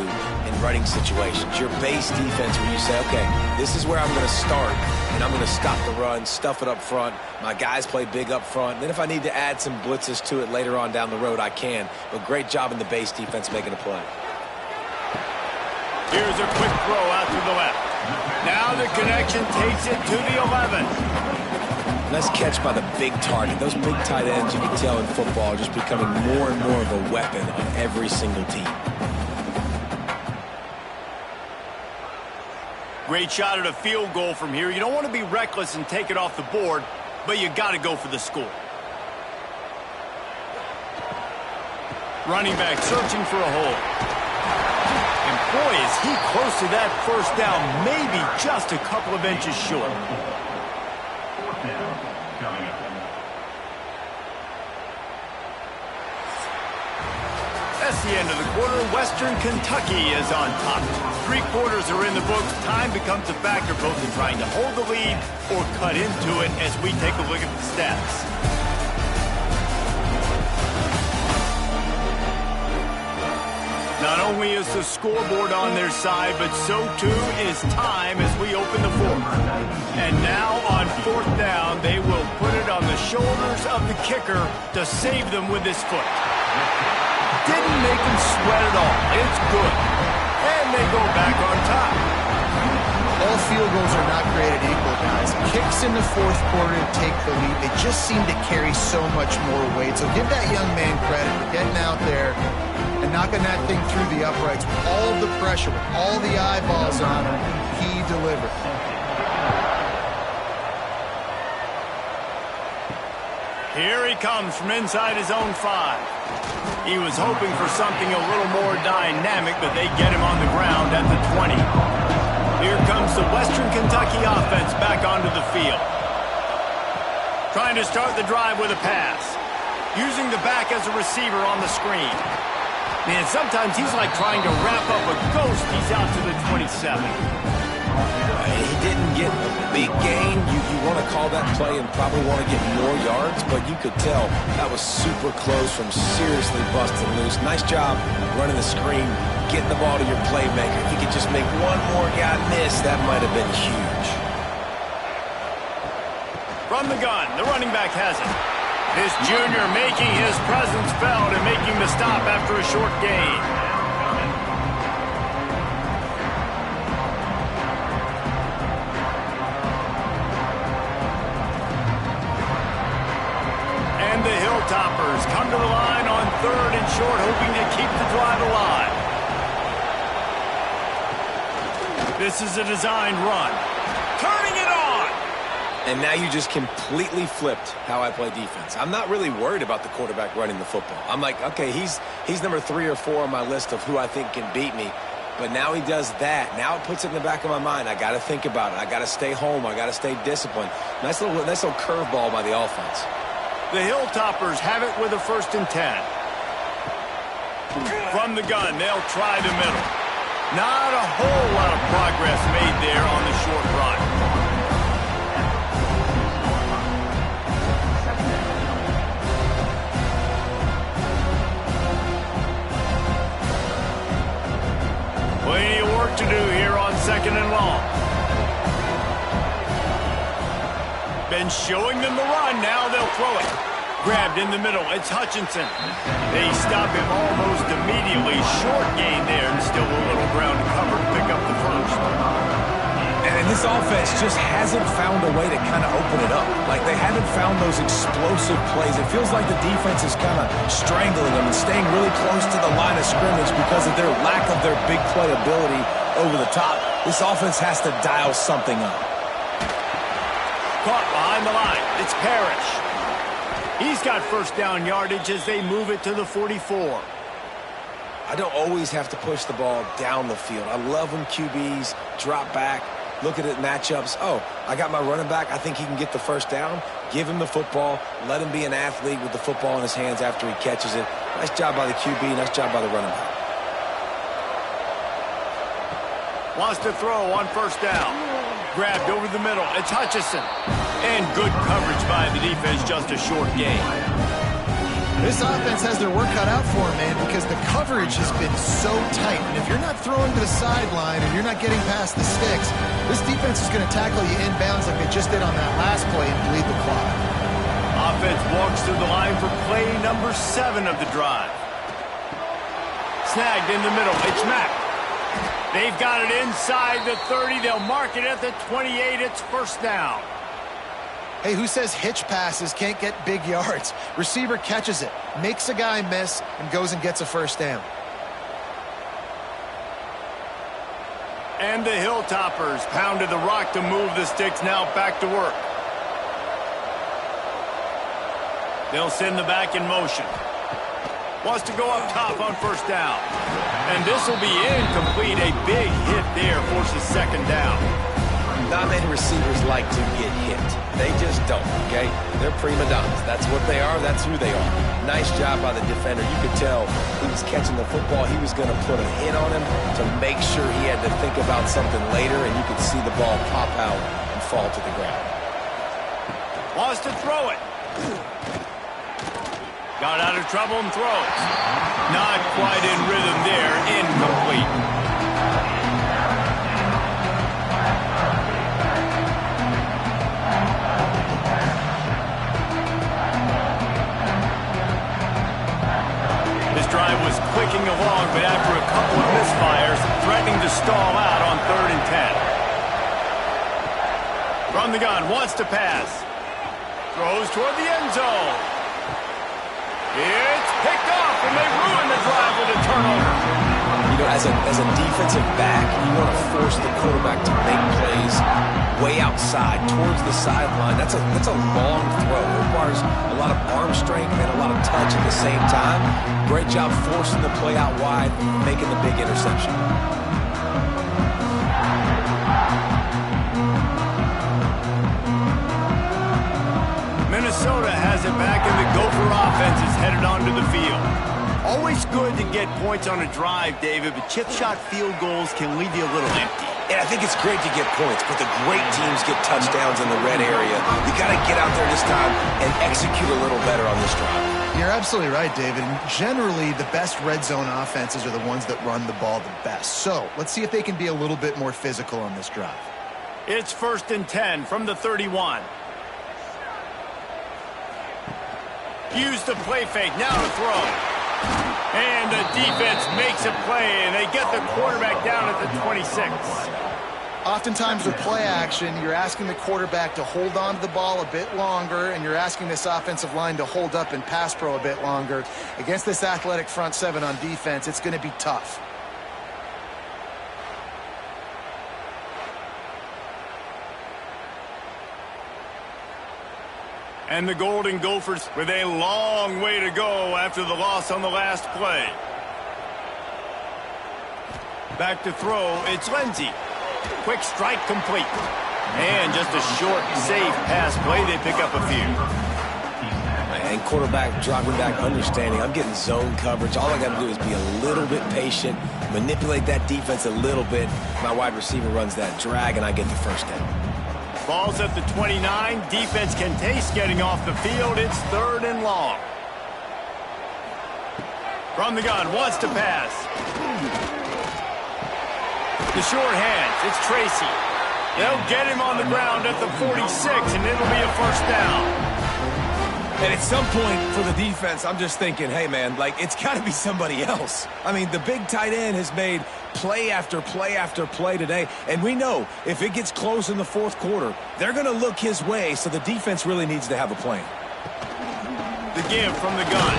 S2: in running situations. Your base defense where you say, okay, this is where I'm going to start, and I'm going to stop the run, stuff it up front. My guys play big up front. Then if I need to add some blitzes to it later on down the road, I can. But great job in the base defense making a play.
S1: Here's a quick throw out to the left. Now the connection takes it to the 11.
S2: Nice catch by the big target. Those big tight ends, you can tell in football, are just becoming more and more of a weapon on every single team.
S1: Great shot at a field goal from here. You don't want to be reckless and take it off the board, but you got to go for the score. Running back searching for a hole. And boy, is he close to that first down, maybe just a couple of inches short.
S4: Fourth down coming up.
S1: That's the end of the quarter. Western Kentucky is on top. 3 quarters are in the books. Time becomes a factor both in trying to hold the lead or cut into it as we take a look at the stats. Not only is the scoreboard on their side, but so too is time as we open the fourth. And now on 4th down, they will put it on the shoulders of the kicker to save them with his foot. Didn't make him sweat at all. It's good. And they go back on top.
S3: All field goals are not created equal, guys. Kicks in the 4th quarter to take the lead. They just seem to carry so much more weight. So give that young man credit for getting out there and knocking that thing through the uprights with all the pressure, with all the eyeballs on him. He delivered.
S1: Here he comes from inside his own 5. He was hoping for something a little more dynamic, but they get him on the ground at the 20. Here comes the Western Kentucky offense back onto the field. Trying to start the drive with a pass. Using the back as a receiver on the screen. Man, sometimes he's like trying to wrap up a ghost. He's out to the 27.
S2: He didn't get a big gain. You want to call that play and probably want to get more yards, but you could tell that was super close from seriously busting loose. Nice job running the screen, getting the ball to your playmaker. If you could just make one more guy miss, that might have been huge.
S1: From the gun, the running back has it. This junior making his presence felt and making the stop after a short gain. And the Hilltoppers come to the line on 3rd and short, hoping to keep the drive alive. This is a designed run. Turning it on!
S2: And now you just completely flipped how I play defense. I'm not really worried about the quarterback running the football. I'm like, okay, he's number 3 or 4 on my list of who I think can beat me. But now he does that. Now it puts it in the back of my mind. I got to think about it. I got to stay home. I got to stay disciplined. Nice little curveball by the offense.
S1: The Hilltoppers have it with a 1st and 10. From the gun, they'll try the middle. Not a whole lot of progress made there on the short run. Plenty of work to do here on 2nd and long. Been showing them the run, now they'll throw it. Grabbed in the middle. It's Hutchinson. They stop him almost immediately. Short gain there, and still a little ground to cover to pick up the first.
S2: And this offense just hasn't found a way to kind of open it up. Like, they haven't found those explosive plays. It feels like the defense is kind of strangling them and staying really close to the line of scrimmage because of their lack of their big play ability over the top. This offense has to dial something up.
S1: Caught behind the line. It's Parrish. He's got first down yardage as they move it to the 44.
S2: I don't always have to push the ball down the field. I love when QBs drop back, look at it, matchups. Oh, I got my running back. I think he can get the first down. Give him the football. Let him be an athlete with the football in his hands after he catches it. Nice job by the QB. Nice job by the running back.
S1: Wants to throw on first down. Grabbed over the middle. It's Hutchinson. And good coverage by the defense, just a short gain.
S3: This offense has their work cut out for them, man, because the coverage has been so tight. And if you're not throwing to the sideline and you're not getting past the sticks, this defense is going to tackle you inbounds like they just did on that last play and bleed the clock.
S1: Offense walks through the line for play number 7 of the drive. Snagged in the middle. It's Mack. They've got it inside the 30. They'll mark it at the 28. It's first down.
S3: Hey, who says hitch passes can't get big yards? Receiver catches it, makes a guy miss, and goes and gets a first down.
S1: And the Hilltoppers pounded the rock to move the sticks, now back to work. They'll send the back in motion. Wants to go up top on first down. And this will be incomplete. A big hit there forces second down.
S2: Not many receivers like to get hit. They just don't, okay? They're prima donnas. That's what they are. That's who they are. Nice job by the defender. You could tell he was catching the football. He was going to put a hit on him to make sure he had to think about something later, and you could see the ball pop out and fall to the ground.
S1: Wants to throw it. Got out of trouble and throws. Not quite in rhythm there. Incomplete. This drive was clicking along, but after a couple of misfires, threatening to stall out on 3rd and 10. From the gun, wants to pass. Throws toward the end zone. It's picked off, and they ruin the drive with a turnover.
S2: You know, as a defensive back, you want to force the quarterback to make plays way outside, towards the sideline. That's a long throw. It requires a lot of arm strength and a lot of touch at the same time. Great job forcing the play out wide, making the big interception.
S1: Minnesota has it back, and the Gopher offense is headed onto the field. Always good to get points on a drive, David, but chip shot field goals can leave you a little empty.
S2: And I think it's great to get points, but the great teams get touchdowns in the red area. You got to get out there this time and execute a little better on this drive.
S3: You're absolutely right, David. Generally, the best red zone offenses are the ones that run the ball the best. So let's see if they can be a little bit more physical on this drive.
S1: It's 1st and 10 from the 31. Use the play fake, now to throw. And the defense makes a play, and they get the quarterback down at the 26.
S3: Oftentimes with play action, you're asking the quarterback to hold on to the ball a bit longer, and you're asking this offensive line to hold up and pass pro a bit longer. Against this athletic front 7 on defense, it's going to be tough.
S1: And the Golden Gophers with a long way to go after the loss on the last play. Back to throw, it's Lindsey. Quick strike complete. And just a short, safe pass play, they pick up a few.
S2: And quarterback dropping back, understanding I'm getting zone coverage. All I got to do is be a little bit patient, manipulate that defense a little bit. My wide receiver runs that drag, and I get the first down.
S1: Ball's at the 29. Defense can taste getting off the field. It's 3rd and long. From the gun, wants to pass. The short hands, it's Tracy. They'll get him on the ground at the 46, and it'll be a first down.
S2: And at some point for the defense, I'm just thinking, hey, man, like, it's got to be somebody else. I mean, the big tight end has made play after play after play today. And we know if it gets close in the fourth quarter, they're going to look his way, so the defense really needs to have a plan.
S1: The give from the gun.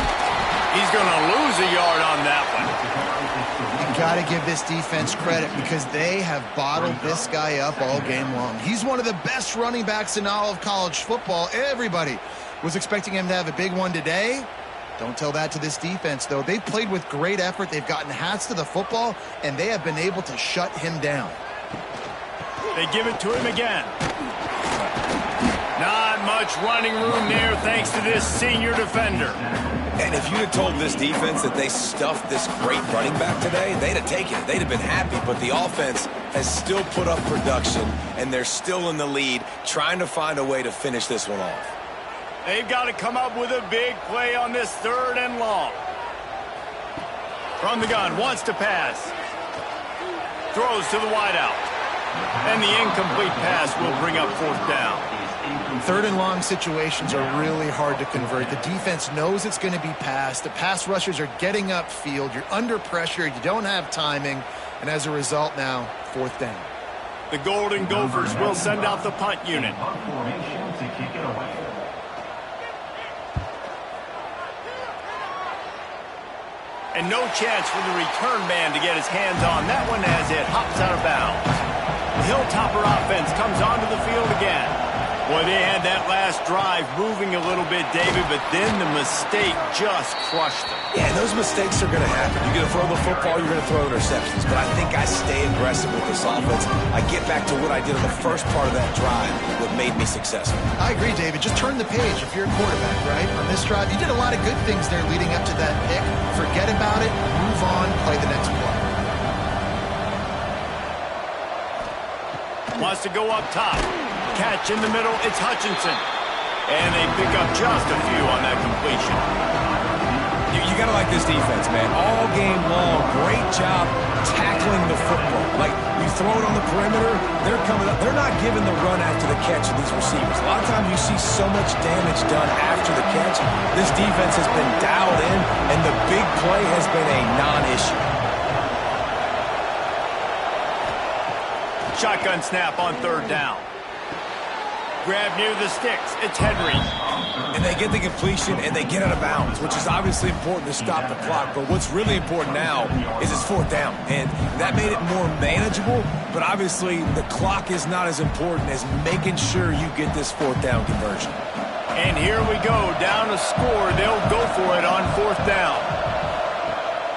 S1: He's going to lose a yard on that one.
S3: You got to give this defense credit because they have bottled this guy up all game long. He's one of the best running backs in all of college football. Everybody was expecting him to have a big one today. Don't tell that to this defense, though. They've played with great effort. They've gotten hats to the football, and they have been able to shut him down.
S1: They give it to him again. Not much running room there thanks to this senior defender.
S2: And if you'd have told this defense that they stuffed this great running back today, they'd have taken it. They'd have been happy, but the offense has still put up production, and they're still in the lead, trying to find a way to finish this one off.
S1: They've got to come up with a big play on this 3rd and long. From the gun, wants to pass. Throws to the wideout. And the incomplete pass will bring up 4th down.
S3: 3rd and long situations are really hard to convert. The defense knows it's going to be passed. The pass rushers are getting upfield. You're under pressure. You don't have timing. And as a result now, 4th down.
S1: The Golden Gophers will send out the punt unit. And no chance for the return man to get his hands on that one as it hops out of bounds. The Hilltopper offense comes onto the field again. Boy, they had that last drive moving a little bit, David, but then the mistake just crushed them.
S2: Yeah, and those mistakes are going to happen. You're going to throw the football, you're going to throw interceptions. But I think I stay aggressive with this offense. I get back to what I did on the first part of that drive, what made me successful.
S3: I agree, David. Just turn the page if you're a quarterback, right? On this drive, you did a lot of good things there leading up to that pick. Forget about it, move on, play the next play.
S1: Wants to go up top. Catch in the middle, it's Hutchinson. And they pick up just a few on that completion.
S2: You got to like this defense, man. All game long, great job tackling the football. Like, you throw it on the perimeter, they're coming up. They're not giving the run after the catch to these receivers. A lot of times you see so much damage done after the catch. This defense has been dialed in, and the big play has been a non-issue.
S1: Shotgun snap on 3rd down. Grab near the sticks. It's Henry.
S2: And they get the completion, and they get out of bounds, which is obviously important to stop the clock. But what's really important now is it's 4th down. And that made it more manageable, but obviously the clock is not as important as making sure you get this 4th down conversion.
S1: And here we go. Down a score. They'll go for it on 4th down.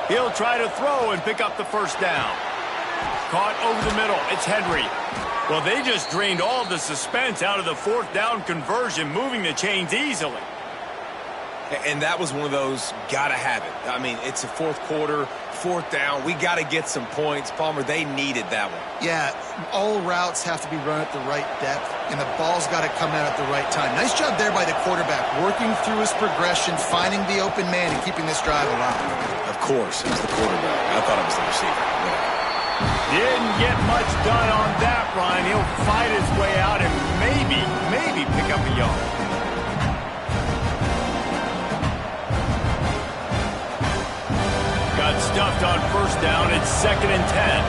S1: He'll try to throw and pick up the 1st down. Caught over the middle. It's Henry. Well, they just drained all the suspense out of the 4th down conversion, moving the chains easily.
S2: And that was one of those gotta have it. I mean, it's a 4th quarter, 4th down. We got to get some points. Palmer, they needed that one.
S3: Yeah, all routes have to be run at the right depth, and the ball's got to come out at the right time. Nice job there by the quarterback, working through his progression, finding the open man, and keeping this drive alive.
S2: Of course, it was the quarterback. I thought it was the receiver. Yeah.
S1: Didn't get much done on that run. He'll fight his way out and maybe pick up a yard. Got stuffed on 1st down. It's 2nd and 10.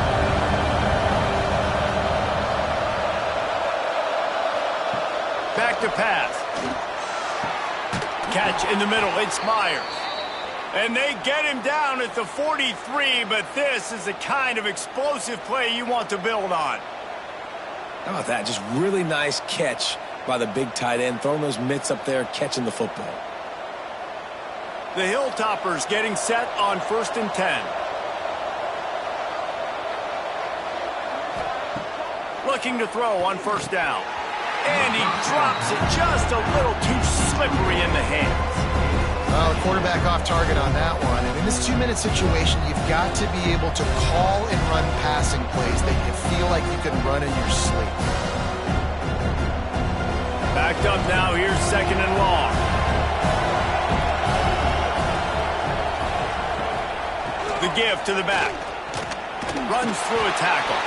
S1: Back to pass. Catch in the middle. It's Myers. And they get him down at the 43, but this is the kind of explosive play you want to build on.
S2: How about that? Just really nice catch by the big tight end, throwing those mitts up there, catching the football.
S1: The Hilltoppers getting set on 1st and 10. Looking to throw on 1st down. And he drops it just a little too slippery in the hands.
S3: Well, the quarterback off target on that one. And in this 2-minute situation, you've got to be able to call and run passing plays that you feel like you can run in your sleep.
S1: Backed up now. Here's 2nd and long. The give to the back. Runs through a tackle.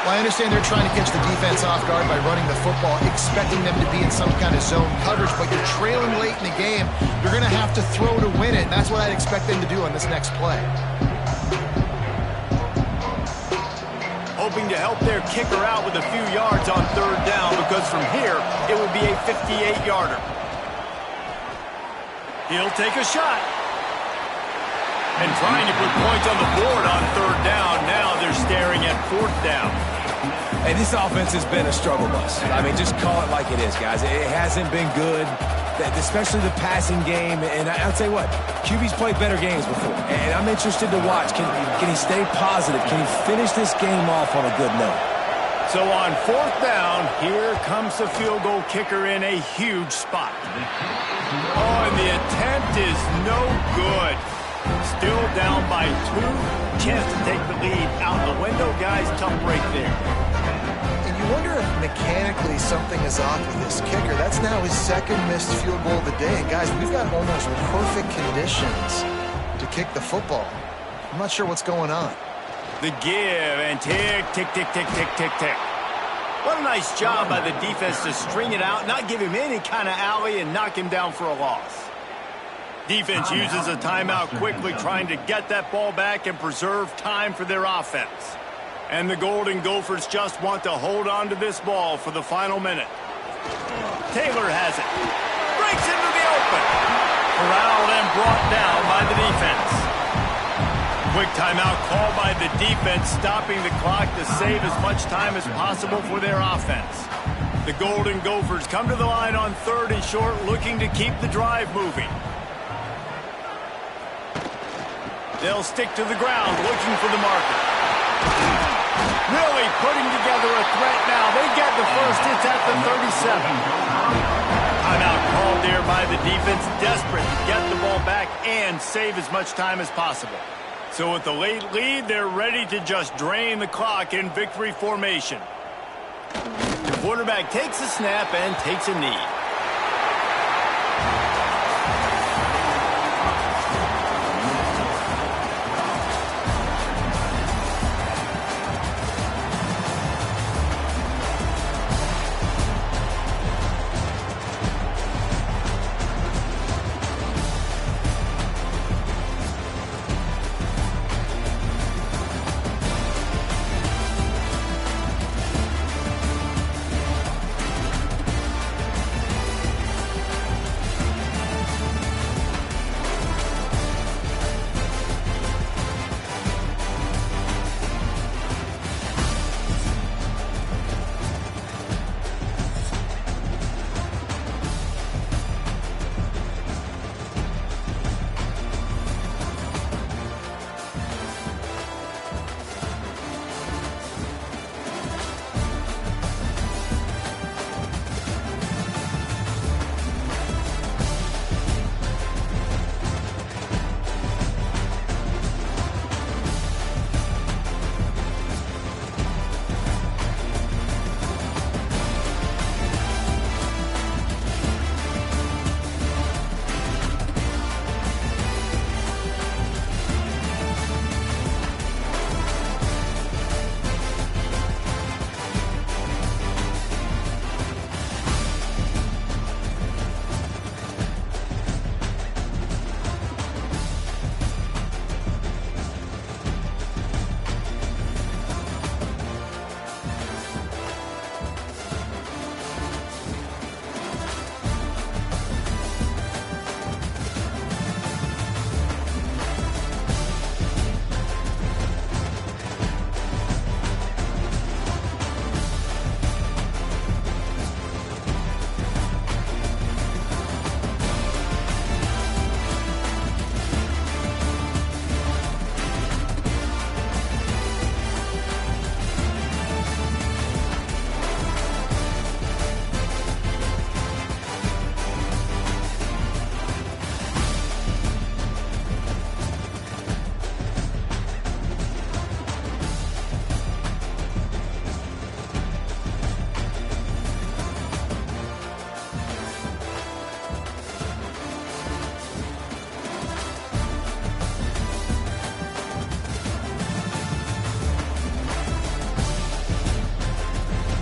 S3: Well, I understand they're trying to catch the defense off guard by running the football, expecting them to be in some kind of zone coverage, but you're trailing late in the game. You're going to have to throw to win it, and that's what I'd expect them to do on this next play.
S1: Hoping to help their kicker out with a few yards on third down, because from here, it would be a 58-yarder. He'll take a shot. And trying to put points on the board on third down. Now they're staring at fourth down.
S2: Hey, this offense has been a struggle bus. I mean, just call it like it is, guys. It hasn't been good, especially the passing game. And I'll tell you what, QB's played better games before. And I'm interested to watch. Can he stay positive? Can he finish this game off on a good note?
S1: So on fourth down, here comes the field goal kicker in a huge spot. Oh, and the attempt is no good. Still down by 2. Chance to take the lead out the window. Guys, tough break there.
S3: And you wonder if mechanically something is off with this kicker. That's now his second missed field goal of the day. And guys, we've got almost perfect conditions to kick the football. I'm not sure what's going on.
S1: The give and tick, tick, tick, tick, tick, tick, tick. What a nice job by the defense to string it out, not give him any kind of alley, and knock him down for a loss. Defense uses a timeout quickly, trying to get that ball back and preserve time for their offense. And the Golden Gophers just want to hold on to this ball for the final minute. Taylor has it. Breaks into the open. Corralled and brought down by the defense. Quick timeout called by the defense, stopping the clock to save as much time as possible for their offense. The Golden Gophers come to the line on third and short, looking to keep the drive moving. They'll stick to the ground, looking for the marker. Really putting together a threat now. They get the first. It's at the 37. Timeout called there by the defense, desperate to get the ball back and save as much time as possible. So with the late lead, they're ready to just drain the clock in victory formation. The quarterback takes a snap and takes a knee.